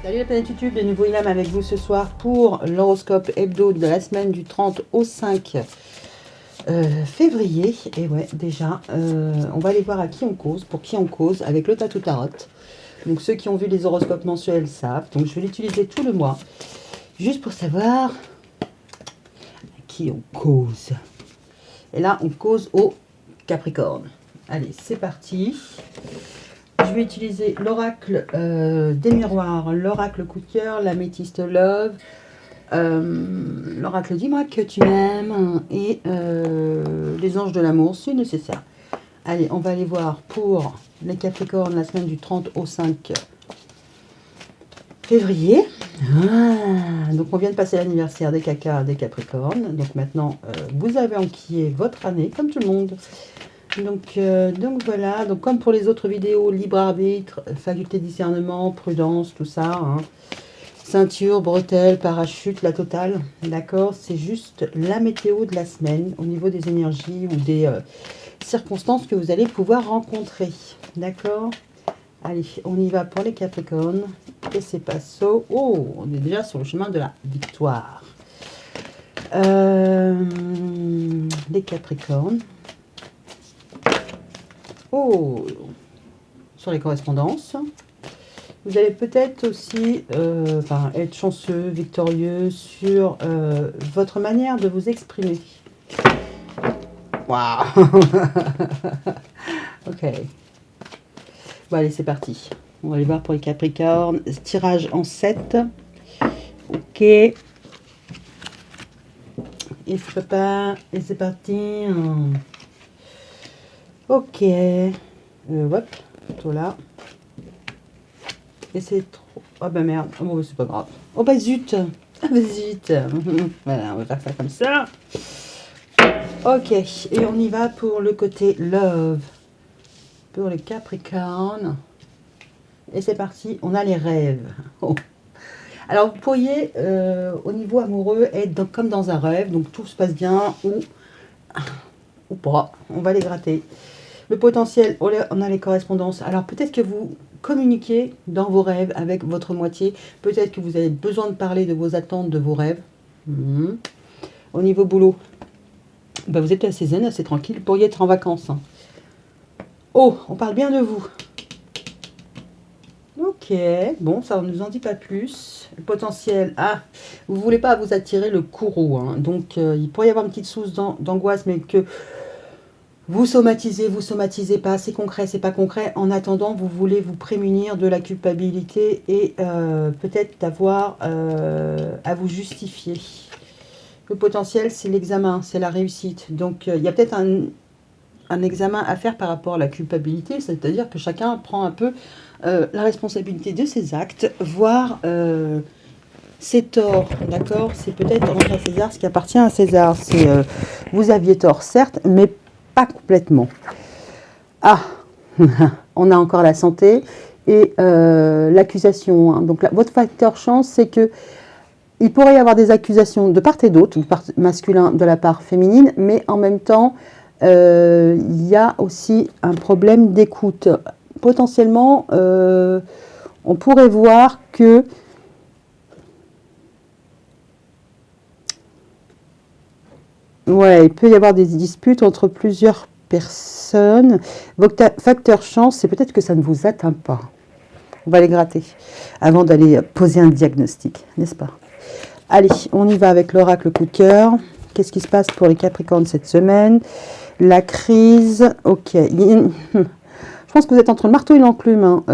Salut la planète, de nouveau Ilham avec vous ce soir pour l'horoscope hebdo de la semaine du 30 au 5 février. Et ouais, déjà, on va aller voir à qui on cause, pour qui on cause, avec le Tatou Tarot. Donc ceux qui ont vu les horoscopes mensuels savent. Donc je vais l'utiliser tout le mois, juste pour savoir à qui on cause. Et là, on cause au Capricorne. Allez, c'est parti. Je vais utiliser l'oracle des miroirs, l'oracle coup de cœur, l'améthyste love, l'oracle dis-moi que tu m'aimes et les anges de l'amour, c'est nécessaire. Allez, on va aller voir pour les Capricornes la semaine du 30 au 5 février. Donc on vient de passer l'anniversaire des Cacas, des Capricornes. Donc maintenant, vous avez enquillé votre année, comme tout le monde. Donc voilà, donc comme pour les autres vidéos, libre arbitre, faculté de discernement, prudence, tout ça, hein. Ceinture, bretelles, parachute, la totale, d'accord. C'est juste la météo de la semaine au niveau des énergies ou des circonstances que vous allez pouvoir rencontrer, d'accord. Allez, on y va pour les Capricornes, et c'est pas ça. Oh, on est déjà sur le chemin de la victoire. Les Capricornes. Oh, sur les correspondances. Vous allez peut-être aussi être chanceux, victorieux sur votre manière de vous exprimer. Waouh. Ok. Bon, allez, c'est parti. On va aller voir pour les Capricornes. Tirage en 7. Ok. Et c'est pas... Et c'est parti. Ok. Hop. Tout là. Et c'est trop... Oh bah merde. Oh bah c'est pas grave. Oh bah zut. Ah bah zut. Voilà, on va faire ça comme ça. Ok. Et on y va pour le côté love. Pour les Capricornes. Et c'est parti. On a les rêves. Oh. Alors vous pourriez, au niveau amoureux, être comme dans un rêve. Donc tout se passe bien ou pas. On va les gratter. Le potentiel, on a les correspondances. Alors peut-être que vous communiquez dans vos rêves avec votre moitié. Peut-être que vous avez besoin de parler de vos attentes, de vos rêves. Au niveau boulot, ben vous êtes assez zen, assez tranquille. Vous pourriez être en vacances. Oh, on parle bien de vous. Ok, bon, ça ne nous en dit pas plus. Le potentiel, vous ne voulez pas vous attirer le courroux. Hein. Donc il pourrait y avoir une petite source d'angoisse, mais que... vous somatisez pas, c'est concret, c'est pas concret. En attendant, vous voulez vous prémunir de la culpabilité et peut-être d'avoir à vous justifier. Le potentiel, c'est l'examen, c'est la réussite. Donc, il y a peut-être un examen à faire par rapport à la culpabilité, c'est-à-dire que chacun prend un peu la responsabilité de ses actes, voire ses torts, d'accord. C'est peut-être rendre à César ce qui appartient à César. C'est vous aviez tort, certes, mais pas complètement. On a encore la santé et l'accusation. Hein. Donc votre facteur chance, c'est que il pourrait y avoir des accusations de part et d'autre, de part masculin, de la part féminine, mais en même temps, il y a aussi un problème d'écoute. Potentiellement, on pourrait voir que il peut y avoir des disputes entre plusieurs personnes. Votre facteur chance, c'est peut-être que ça ne vous atteint pas. On va les gratter avant d'aller poser un diagnostic, n'est-ce pas? Allez, on y va avec l'oracle coup de cœur. Qu'est-ce qui se passe pour les Capricornes cette semaine? La crise, ok. Je pense que vous êtes entre le marteau et l'enclume. Hein.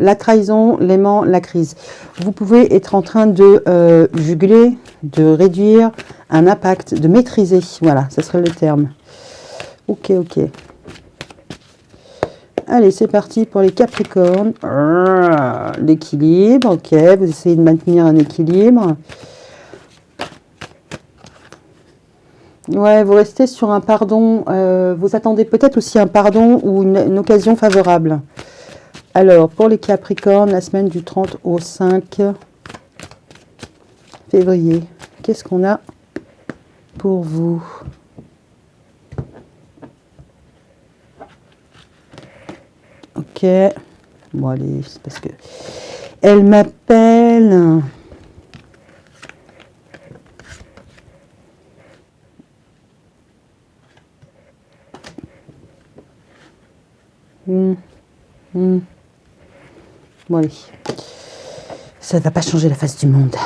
La trahison, l'aimant, la crise. Vous pouvez être en train de juguler, de réduire un impact, de maîtriser. Voilà, ce serait le terme. Ok. Allez, c'est parti pour les Capricornes. L'équilibre, ok. Vous essayez de maintenir un équilibre. Ouais, vous restez sur un pardon. Vous attendez peut-être aussi un pardon ou une occasion favorable. Alors, pour les Capricornes, la semaine du 30 au 5 février, qu'est-ce qu'on a pour vous? Ok. Bon, allez, c'est parce que... Elle m'appelle. Bon, allez. Ça ne va pas changer la face du monde.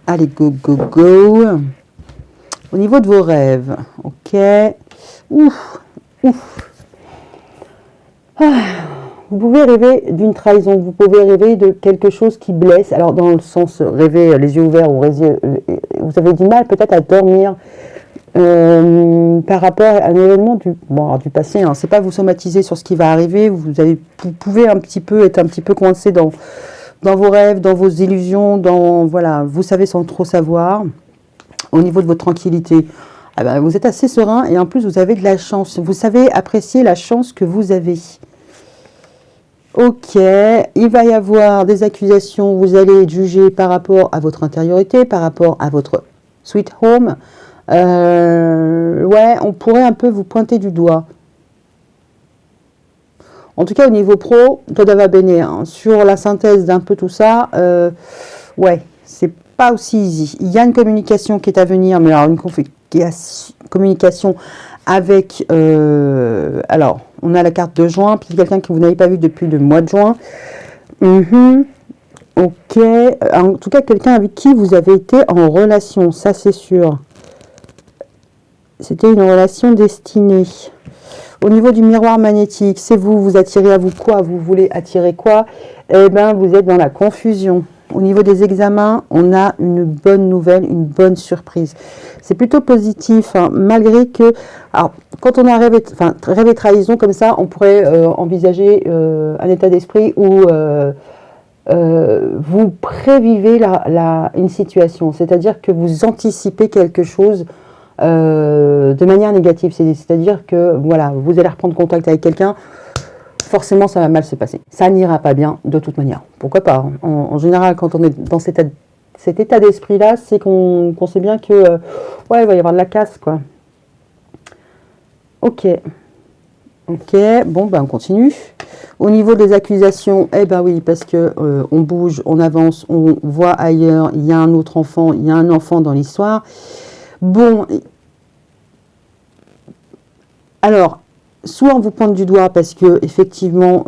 Allez, go, go, go. Au niveau de vos rêves, ok. Ouf, ouf. Vous pouvez rêver d'une trahison, vous pouvez rêver de quelque chose qui blesse. Alors, dans le sens rêver les yeux ouverts, ou vous avez du mal peut-être à dormir par rapport à un événement du passé. Hein. C'est pas vous somatiser sur ce qui va arriver. Vous pouvez un petit peu être un petit peu coincé dans vos rêves, dans vos illusions, voilà, vous savez sans trop savoir. Au niveau de votre tranquillité, vous êtes assez serein et en plus vous avez de la chance. Vous savez apprécier la chance que vous avez. Ok, il va y avoir des accusations, vous allez être jugé par rapport à votre intériorité, par rapport à votre sweet home. Ouais, on pourrait un peu vous pointer du doigt. En tout cas, au niveau pro, todo va bene. Hein. Sur la synthèse d'un peu tout ça, ouais, c'est pas aussi easy. Il y a une communication qui est à venir, mais alors une communication avec... alors, on a la carte de juin, puis quelqu'un que vous n'avez pas vu depuis le mois de juin. Ok. En tout cas, quelqu'un avec qui vous avez été en relation, ça c'est sûr. C'était une relation destinée. Au niveau du miroir magnétique, c'est vous attirez à vous quoi? Vous voulez attirer quoi? Eh bien, vous êtes dans la confusion. Au niveau des examens, on a une bonne nouvelle, une bonne surprise. C'est plutôt positif, hein, malgré que... Alors, quand on a rêvé trahison comme ça, on pourrait envisager un état d'esprit où vous prévivez une situation. C'est-à-dire que vous anticipez quelque chose de manière négative. C'est-à-dire que, voilà, vous allez reprendre contact avec quelqu'un, forcément ça va mal se passer. Ça n'ira pas bien de toute manière. Pourquoi pas? En général, quand on est dans cet état d'esprit-là, c'est qu'on sait bien que, ouais, il va y avoir de la casse, quoi. Ok. Ok, bon, on continue. Au niveau des accusations, eh ben oui, parce que on bouge, on avance, on voit ailleurs, il y a un autre enfant, il y a un enfant dans l'histoire. Bon, alors, soit on vous pointe du doigt parce que effectivement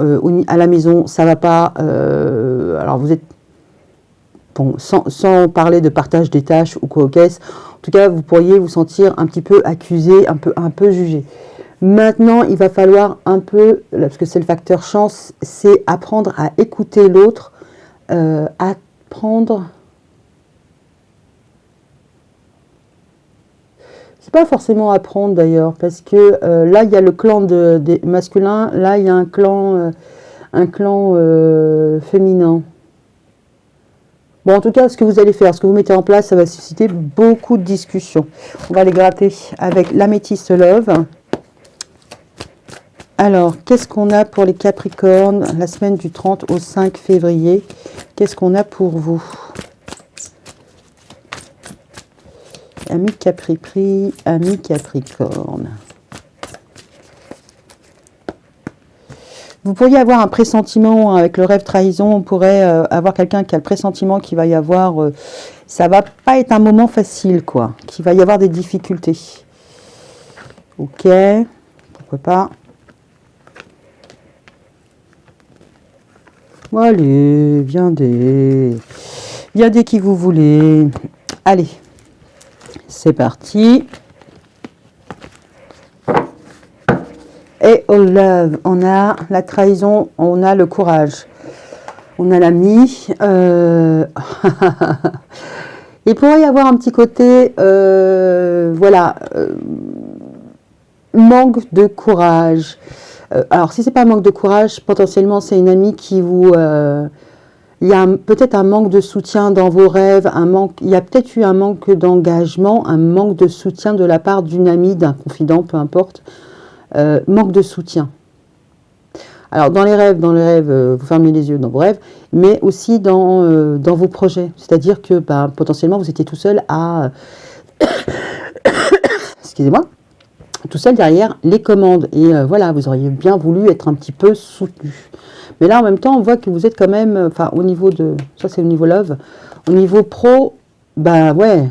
à la maison ça va pas. Alors vous êtes bon, sans parler de partage des tâches ou quoi aux caisses. En tout cas, vous pourriez vous sentir un petit peu accusé, un peu jugé. Maintenant, il va falloir un peu, parce que c'est le facteur chance, c'est apprendre à écouter l'autre, apprendre. C'est pas forcément apprendre d'ailleurs, parce que là il y a le clan des masculins, là il y a un clan féminin. Bon, en tout cas, ce que vous allez faire, ce que vous mettez en place, ça va susciter beaucoup de discussions. On va les gratter avec l'améthyste love. Alors, qu'est-ce qu'on a pour les Capricornes la semaine du 30 au 5 février? Qu'est-ce qu'on a pour vous? Ami Capripri, ami Capricorne. Vous pourriez avoir un pressentiment avec le rêve trahison. On pourrait avoir quelqu'un qui a le pressentiment qu'il va y avoir... ça va pas être un moment facile, quoi. Qu'il va y avoir des difficultés. Ok. Pourquoi pas. Allez, viendez qui vous voulez. Allez. C'est parti. Et au love, on a la trahison, on a le courage. On a l'ami. Il pourrait y avoir un petit côté, voilà, manque de courage. Alors, si c'est pas un manque de courage, potentiellement, c'est une amie qui vous... il y a peut-être un manque de soutien dans vos rêves, il y a peut-être eu un manque d'engagement, un manque de soutien de la part d'une amie, d'un confident, peu importe. Manque de soutien. Alors, dans les rêves, vous fermez les yeux dans vos rêves, mais aussi dans vos projets. C'est-à-dire que potentiellement, vous étiez tout seul à... Excusez-moi. tout seul derrière les commandes. Et voilà, vous auriez bien voulu être un petit peu soutenu. Mais là, en même temps, on voit que vous êtes quand même, enfin, au niveau de, ça c'est au niveau love, au niveau pro, bah ouais,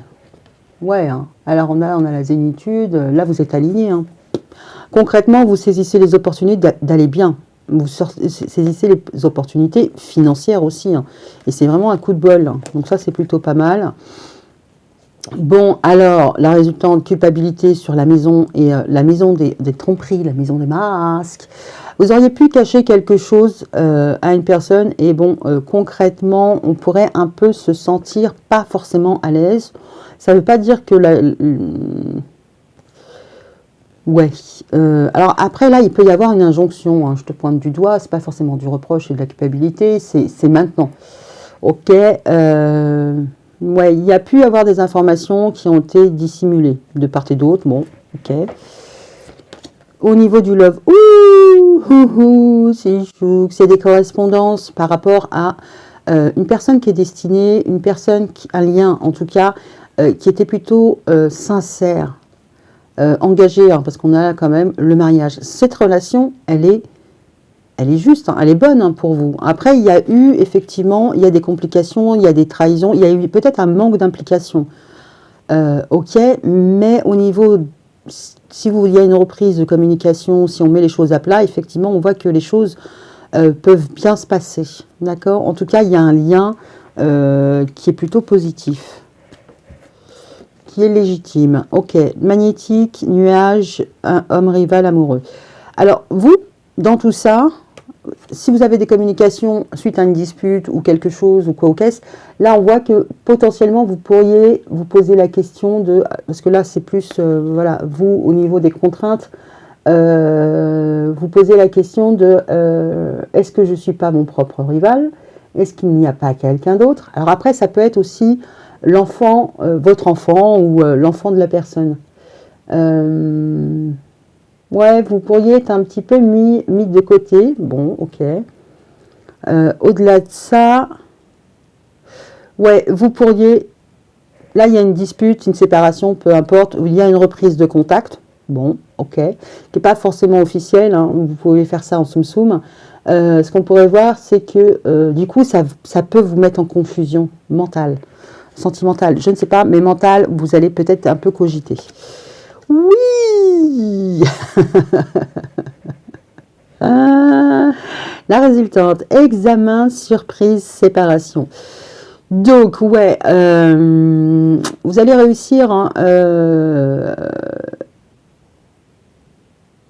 ouais. Hein. Alors on a la zénitude, là vous êtes aligné. Hein. Concrètement, vous saisissez les opportunités d'aller bien. Vous saisissez les opportunités financières aussi. Hein. Et c'est vraiment un coup de bol. Hein. Donc ça, c'est plutôt pas mal. Bon, alors, la résultante culpabilité sur la maison et la maison des tromperies, la maison des masques. Vous auriez pu cacher quelque chose à une personne et bon, concrètement, on pourrait un peu se sentir pas forcément à l'aise. Ça ne veut pas dire que ouais. Alors après, là, il peut y avoir une injonction. Hein, je te pointe du doigt, c'est pas forcément du reproche et de la culpabilité, c'est maintenant. Ok. Ouais, il y a pu y avoir des informations qui ont été dissimulées de part et d'autre. Bon, ok. Au niveau du love, c'est chou, c'est des correspondances par rapport à une personne qui est destinée, une personne, un lien en tout cas, qui était plutôt sincère, engagé, hein, parce qu'on a quand même le mariage. Cette relation, elle est juste, hein, elle est bonne hein, pour vous. Après, il y a eu, effectivement, il y a des complications, il y a des trahisons, il y a eu peut-être un manque d'implication. Ok, mais au niveau, si il y a une reprise de communication, si on met les choses à plat, effectivement, on voit que les choses peuvent bien se passer. D'accord. En tout cas, il y a un lien qui est plutôt positif. Qui est légitime. Ok, magnétique, nuage, un homme rival amoureux. Alors, vous, dans tout ça, si vous avez des communications suite à une dispute ou quelque chose ou quoi ou qu'est-ce, là on voit que potentiellement vous pourriez vous poser la question de, parce que là c'est plus, voilà, vous au niveau des contraintes, vous posez la question de, est-ce que je ne suis pas mon propre rival? Est-ce qu'il n'y a pas quelqu'un d'autre? Alors après ça peut être aussi l'enfant, votre enfant ou l'enfant de la personne. Ouais, vous pourriez être un petit peu mis de côté. Bon, ok. Au-delà de ça, ouais, vous pourriez... Là, il y a une dispute, une séparation, peu importe, il y a une reprise de contact. Bon, ok. Qui n'est pas forcément officielle, hein, vous pouvez faire ça en soum-soum. Ce qu'on pourrait voir, c'est que du coup, ça peut vous mettre en confusion mentale, sentimentale. Je ne sais pas, mais mentale, vous allez peut-être un peu cogiter. Oui. La résultante, examen, surprise, séparation. Donc, ouais, vous allez réussir. Hein,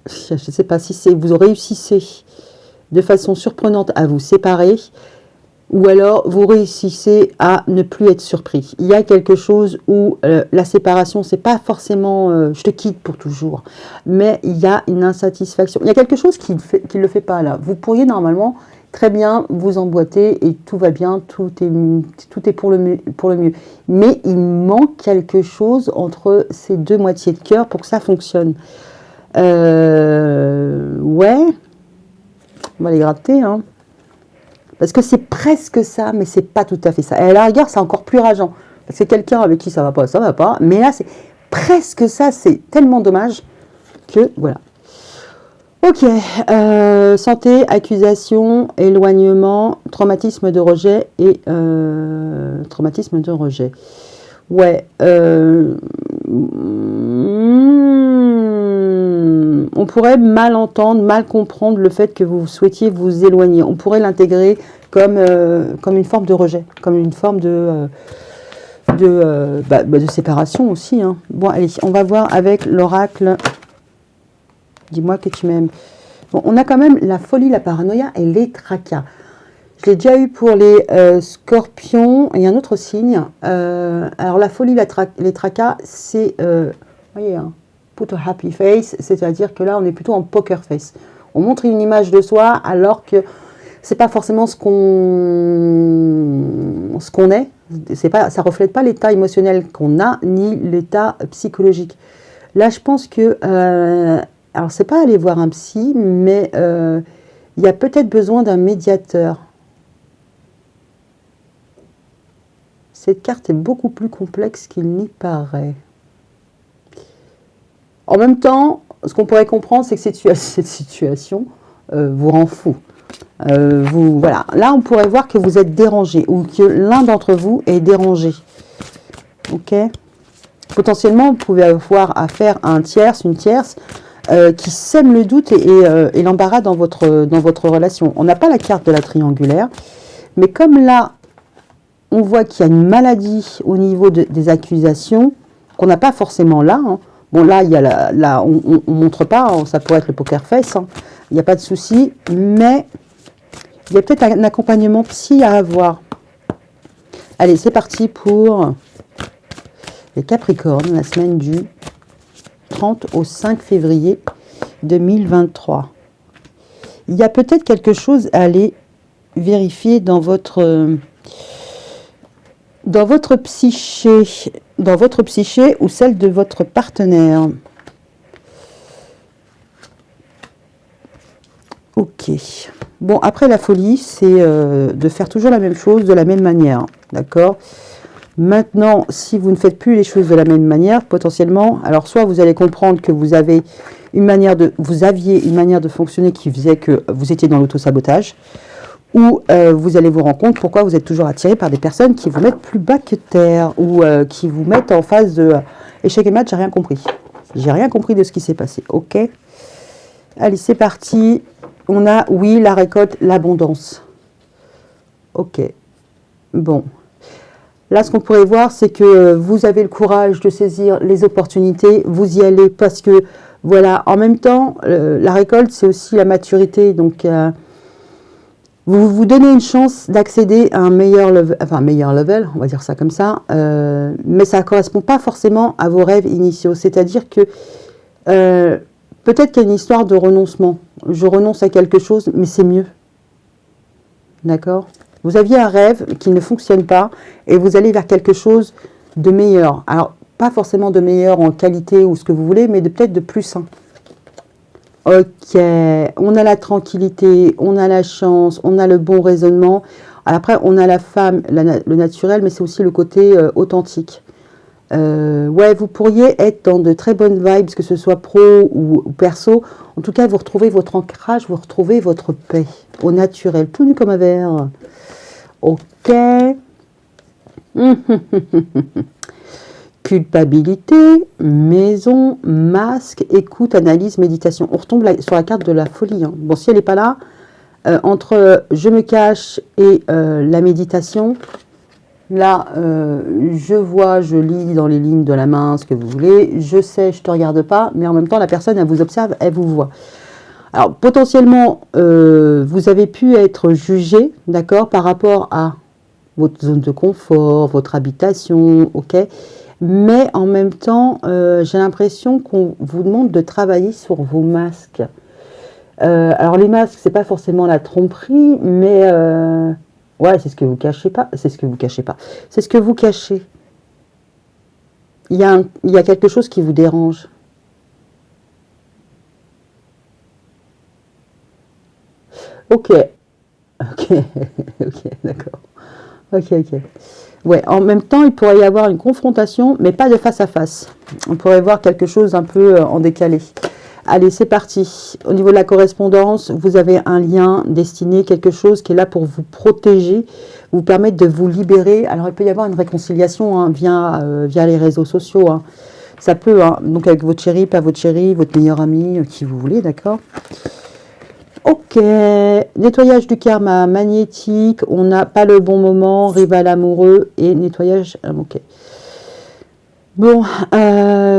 je ne sais pas si vous réussissez de façon surprenante à vous séparer. Ou alors, vous réussissez à ne plus être surpris. Il y a quelque chose où la séparation, c'est pas forcément je te quitte pour toujours, mais il y a une insatisfaction. Il y a quelque chose qui ne le fait pas là. Vous pourriez normalement très bien vous emboîter et tout va bien, tout est pour le mieux. Mais il manque quelque chose entre ces deux moitiés de cœur pour que ça fonctionne. Ouais, on va les gratter, hein. Parce que c'est presque ça, mais c'est pas tout à fait ça. Et à la rigueur, c'est encore plus rageant. Parce que quelqu'un avec qui ça va pas, ça va pas. Mais là, c'est presque ça, c'est tellement dommage que voilà. Ok, santé, accusation, éloignement, traumatisme de rejet et traumatisme de rejet. Ouais. On pourrait mal entendre, mal comprendre le fait que vous souhaitiez vous éloigner. On pourrait l'intégrer comme une forme de rejet, comme une forme de séparation aussi. Hein. Bon, allez, on va voir avec l'oracle. Dis-moi que tu m'aimes. Bon, on a quand même la folie, la paranoïa et les tracas. Je l'ai déjà eu pour les scorpions et un autre signe. Alors la folie, les tracas, c'est, voyez, hein, put a happy face, c'est-à-dire que là, on est plutôt en poker face. On montre une image de soi alors que c'est pas forcément ce qu'on est. C'est pas, ça reflète pas l'état émotionnel qu'on a ni l'état psychologique. Là, je pense que, alors c'est pas aller voir un psy, mais il y a peut-être besoin d'un médiateur. Cette carte est beaucoup plus complexe qu'il n'y paraît. En même temps, ce qu'on pourrait comprendre, c'est que cette situation vous rend fou. Voilà. Là, on pourrait voir que vous êtes dérangé ou que l'un d'entre vous est dérangé. Ok. Potentiellement, vous pouvez avoir affaire à un tierce, une tierce, qui sème le doute et l'embarras dans votre relation. On n'a pas la carte de la triangulaire, mais comme là, on voit qu'il y a une maladie au niveau des accusations, qu'on n'a pas forcément là. Hein. Bon, là, il y a on ne montre pas, hein, ça pourrait être le poker face, hein. Il n'y a pas de souci, mais il y a peut-être un accompagnement psy à avoir. Allez, c'est parti pour les Capricornes, la semaine du 30 au 5 février 2023. Il y a peut-être quelque chose à aller vérifier dans votre psyché ou celle de votre partenaire. Ok. Bon, après la folie, c'est de faire toujours la même chose de la même manière. D'accord ? Maintenant, si vous ne faites plus les choses de la même manière, potentiellement, alors soit vous allez comprendre que vous aviez une manière de fonctionner qui faisait que vous étiez dans l'auto-sabotage, ou vous allez vous rendre compte pourquoi vous êtes toujours attiré par des personnes qui vous mettent plus bas que terre, ou qui vous mettent en phase de échec et mat, j'ai rien compris. J'ai rien compris de ce qui s'est passé. Ok ? Allez, c'est parti. On a, oui, la récolte, l'abondance. Ok. Bon. Là, ce qu'on pourrait voir, c'est que vous avez le courage de saisir les opportunités. Vous y allez parce que, voilà, en même temps, la récolte, c'est aussi la maturité. Donc, vous vous donnez une chance d'accéder à un meilleur level, on va dire ça comme ça. Mais ça ne correspond pas forcément à vos rêves initiaux. C'est-à-dire que peut-être qu'il y a une histoire de renoncement. Je renonce à quelque chose, mais c'est mieux. D'accord ? Vous aviez un rêve qui ne fonctionne pas et vous allez vers quelque chose de meilleur. Alors, pas forcément de meilleur en qualité ou ce que vous voulez, mais peut-être de plus sain. Ok, on a la tranquillité, on a la chance, on a le bon raisonnement. Alors après, on a la femme, le naturel, mais c'est aussi le côté authentique. Ouais, vous pourriez être dans de très bonnes vibes, que ce soit pro ou perso. En tout cas, vous retrouvez votre ancrage, vous retrouvez votre paix au naturel, tout nu comme un verre. Ok. Culpabilité, maison, masque, écoute, analyse, méditation. On retombe sur la carte de la folie. Hein. Bon, si elle n'est pas là, entre je me cache et la méditation, là, je lis dans les lignes de la main ce que vous voulez. Je sais, je ne te regarde pas, mais en même temps, la personne, elle vous observe, elle vous voit. Alors, potentiellement, vous avez pu être jugé, d'accord, par rapport à votre zone de confort, votre habitation, ok. Mais en même temps, j'ai l'impression qu'on vous demande de travailler sur vos masques. Alors, les masques, c'est pas forcément la tromperie, mais ouais, c'est ce que vous cachez pas. C'est ce que vous cachez pas. C'est ce que vous cachez. Il y a quelque chose qui vous dérange. Ok, ok, d'accord. Ok. Ouais, en même temps, il pourrait y avoir une confrontation, mais pas de face à face. On pourrait voir quelque chose un peu en décalé. Allez, c'est parti. Au niveau de la correspondance, vous avez un lien destiné, quelque chose qui est là pour vous protéger, vous permettre de vous libérer. Alors, il peut y avoir une réconciliation hein, via les réseaux sociaux. Hein. Ça peut, hein, donc avec votre chéri, pas votre chéri, votre meilleur ami, qui vous voulez, d'accord ? Ok, nettoyage du karma magnétique, on n'a pas le bon moment, rival amoureux et nettoyage, ok. Bon,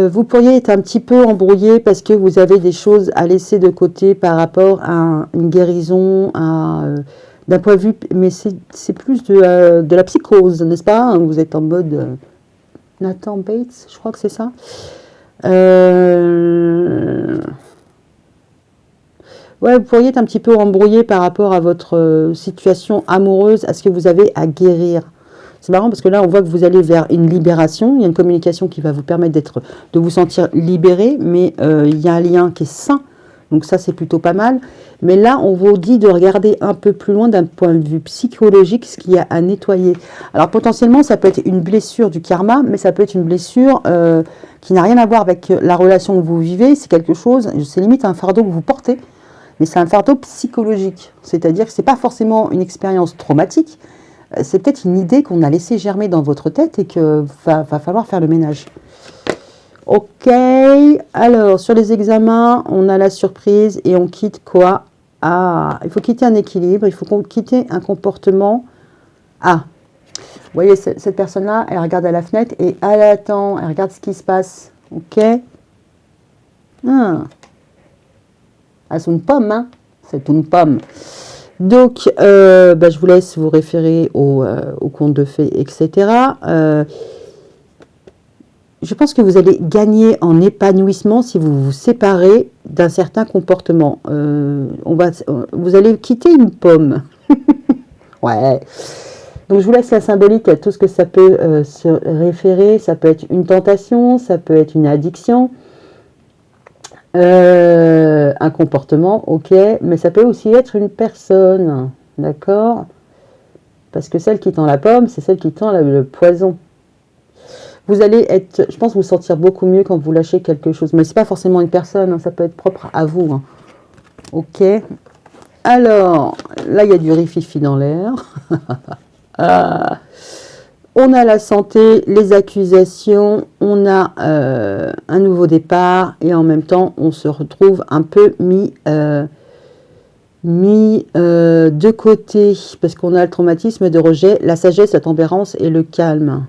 vous pourriez être un petit peu embrouillé parce que vous avez des choses à laisser de côté par rapport à une guérison, d'un point de vue, mais c'est plus de la psychose, n'est-ce pas? Vous êtes en mode Nathan Bates, je crois que c'est ça. Ouais, vous pourriez être un petit peu embrouillé par rapport à votre situation amoureuse, à ce que vous avez à guérir. C'est marrant parce que là, on voit que vous allez vers une libération. Il y a une communication qui va vous permettre de vous sentir libéré, mais il y a un lien qui est sain. Donc ça, c'est plutôt pas mal. Mais là, on vous dit de regarder un peu plus loin d'un point de vue psychologique ce qu'il y a à nettoyer. Alors potentiellement, ça peut être une blessure du karma, mais ça peut être une blessure qui n'a rien à voir avec la relation que vous vivez. C'est quelque chose, c'est limite un fardeau que vous portez, mais c'est un fardeau psychologique. C'est-à-dire que ce n'est pas forcément une expérience traumatique, c'est peut-être une idée qu'on a laissée germer dans votre tête et qu'il va falloir faire le ménage. Ok, alors sur les examens, on a la surprise et on quitte quoi? Ah, il faut quitter un équilibre, il faut quitter un comportement. Ah, vous voyez, cette personne-là, elle regarde à la fenêtre et elle attend, elle regarde ce qui se passe. Ok. Ah, c'est une pomme, hein? C'est une pomme. Donc, je vous laisse vous référer au conte de fées, etc. Je pense que vous allez gagner en épanouissement si vous vous séparez d'un certain comportement. Vous allez quitter une pomme. Ouais. Donc, je vous laisse la symbolique à tout ce que ça peut se référer. Ça peut être une tentation, ça peut être une addiction, un comportement, ok. Mais ça peut aussi être une personne, d'accord? Parce que celle qui tend la pomme, c'est celle qui tend le poison. Vous allez être, je pense, vous sentir beaucoup mieux quand vous lâchez quelque chose. Mais ce n'est pas forcément une personne, hein, ça peut être propre à vous. Hein. Ok. Alors, là, il y a du rififi dans l'air. On a la santé, les accusations, on a un nouveau départ et en même temps, on se retrouve un peu mis de côté parce qu'on a le traumatisme de rejet, la sagesse, la tempérance et le calme.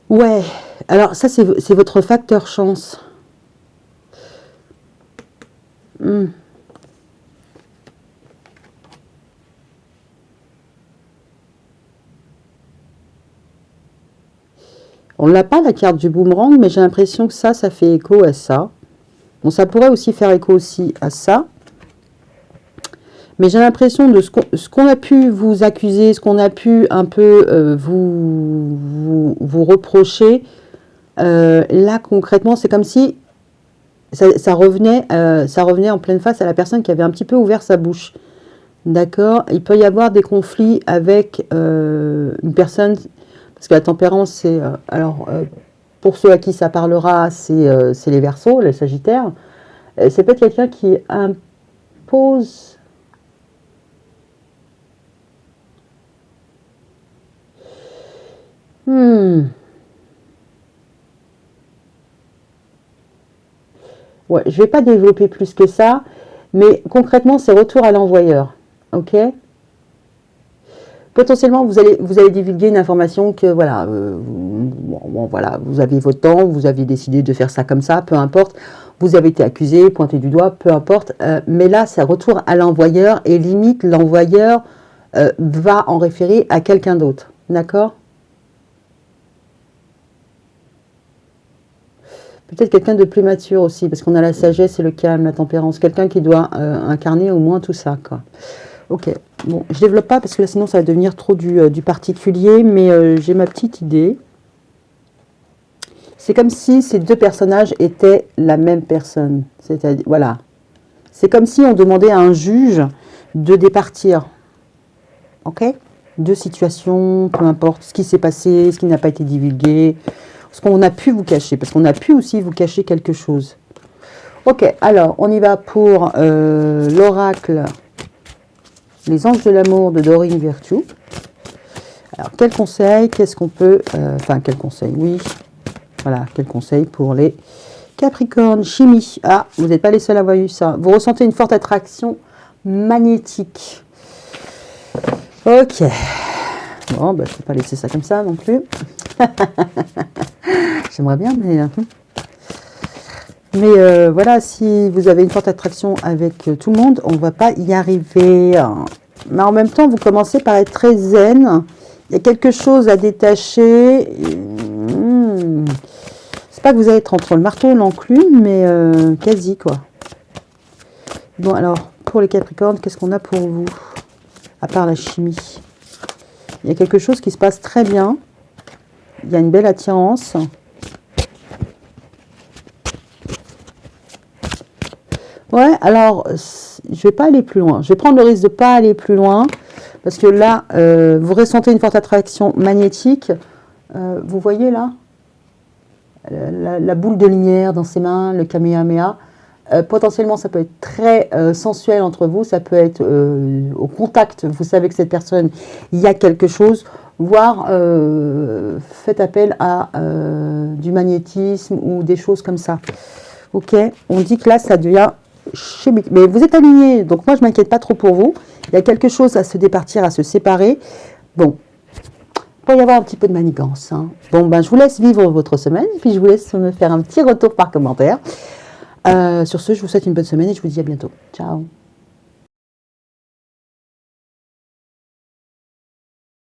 Ouais, alors ça c'est votre facteur chance. On n'a pas la carte du boomerang, mais j'ai l'impression que ça fait écho à ça. Bon, ça pourrait aussi faire écho aussi à ça. Mais j'ai l'impression de ce qu'on a pu vous accuser, ce qu'on a pu un peu vous reprocher. Là, concrètement, c'est comme si ça revenait en pleine face à la personne qui avait un petit peu ouvert sa bouche. D'accord? Il peut y avoir des conflits avec une personne, parce que la tempérance, c'est... pour ceux à qui ça parlera, c'est les Verseaux, les Sagittaires. C'est peut-être quelqu'un qui impose... Ouais, je ne vais pas développer plus que ça, mais concrètement, c'est retour à l'envoyeur. Ok? Potentiellement, vous allez divulguer une information que, voilà, voilà, vous aviez votre temps, vous aviez décidé de faire ça comme ça, peu importe. Vous avez été accusé, pointé du doigt, peu importe. Mais là, c'est retour à l'envoyeur et limite, l'envoyeur va en référer à quelqu'un d'autre. D'accord? Peut-être quelqu'un de plus mature aussi, parce qu'on a la sagesse et le calme, la tempérance. Quelqu'un qui doit incarner au moins tout ça, quoi. Ok, bon, je développe pas parce que là, sinon, ça va devenir trop du particulier, mais j'ai ma petite idée. C'est comme si ces deux personnages étaient la même personne. C'est-à-dire, voilà. C'est comme si on demandait à un juge de départir. Ok? Deux situations, peu importe ce qui s'est passé, ce qui n'a pas été divulgué, ce qu'on a pu vous cacher, parce qu'on a pu aussi vous cacher quelque chose. Ok, alors, on y va pour l'oracle Les Anges de l'amour de Doreen Virtue. Alors, quel conseil, qu'est-ce qu'on peut... quel conseil, oui. Voilà, quel conseil pour les Capricornes. Chimie. Ah, vous n'êtes pas les seuls à avoir eu ça. Vous ressentez une forte attraction magnétique. Ok. Bon, je ne vais pas laisser ça comme ça non plus. J'aimerais bien, mais voilà, si vous avez une forte attraction avec tout le monde, on ne va pas y arriver. Mais en même temps, vous commencez par être très zen. Il y a quelque chose à détacher. C'est pas que vous allez être entre le marteau et l'enclume, mais quasi, quoi. Bon, alors, pour les Capricornes, qu'est-ce qu'on a pour vous? À part la chimie. Il y a quelque chose qui se passe très bien. Il y a une belle attirance. Ouais, alors, je vais pas aller plus loin. Je vais prendre le risque de pas aller plus loin. Parce que là, vous ressentez une forte attraction magnétique. Vous voyez là la boule de lumière dans ses mains, le Kamehameha. Potentiellement, ça peut être très sensuel entre vous. Ça peut être au contact. Vous savez que cette personne, il y a quelque chose. Voire, faites appel à du magnétisme ou des choses comme ça. Ok, on dit que là, ça devient chimique. Mais vous êtes alignés, donc moi, je ne m'inquiète pas trop pour vous. Il y a quelque chose à se départir, à se séparer. Bon, il peut y avoir un petit peu de manigance. Hein. Bon, ben, je vous laisse vivre votre semaine, puis je vous laisse me faire un petit retour par commentaire. Sur ce, je vous souhaite une bonne semaine et je vous dis à bientôt. Ciao.